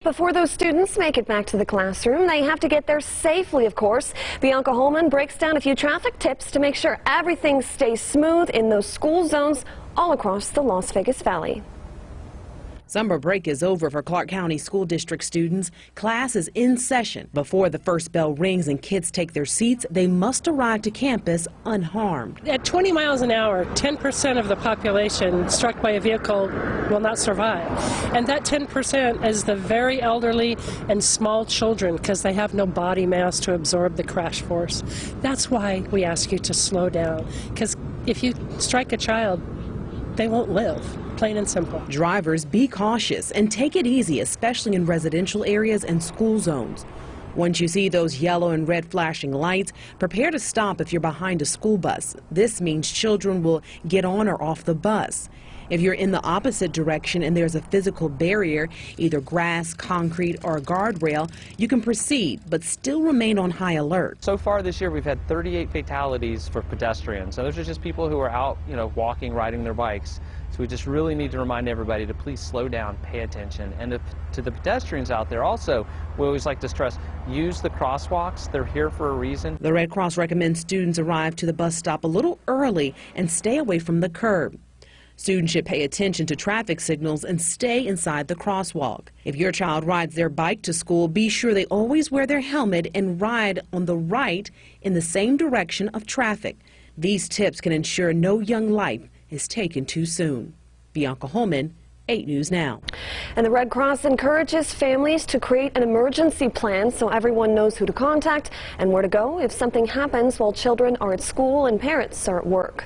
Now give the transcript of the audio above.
Before those students make it back to the classroom, they have to get there safely, of course. Bianca Holman breaks down a few traffic tips to make sure everything stays smooth in those school zones all across the Las Vegas Valley. Summer break is over for Clark County School District students. Class is in session. Before the first bell rings and kids take their seats, they must arrive to campus unharmed. At 20 miles an hour, 10% of the population struck by a vehicle will not survive. And that 10% is the very elderly and small children because they have no body mass to absorb the crash force. That's why we ask you to slow down, because if you strike a child, they won't live, plain and simple. Drivers, be cautious and take it easy, especially in residential areas and school zones. Once you see those yellow and red flashing lights, prepare to stop if you're behind a school bus. This means children will get on or off the bus. If you're in the opposite direction and there's a physical barrier, either grass, concrete, or a guardrail, you can proceed, but still remain on high alert. So far this year, we've had 38 fatalities for pedestrians. So those are just people who are out, walking, riding their bikes. So we just really need to remind everybody to please slow down, pay attention. And to the pedestrians out there also, we always like to stress, use the crosswalks. They're here for a reason. The Red Cross recommends students arrive to the bus stop a little early and stay away from the curb. Students should pay attention to traffic signals and stay inside the crosswalk. If your child rides their bike to school, be sure they always wear their helmet and ride on the right in the same direction of traffic. These tips can ensure no young life is taken too soon. Bianca Holman, 8 News Now. And the Red Cross encourages families to create an emergency plan so everyone knows who to contact and where to go if something happens while children are at school and parents are at work.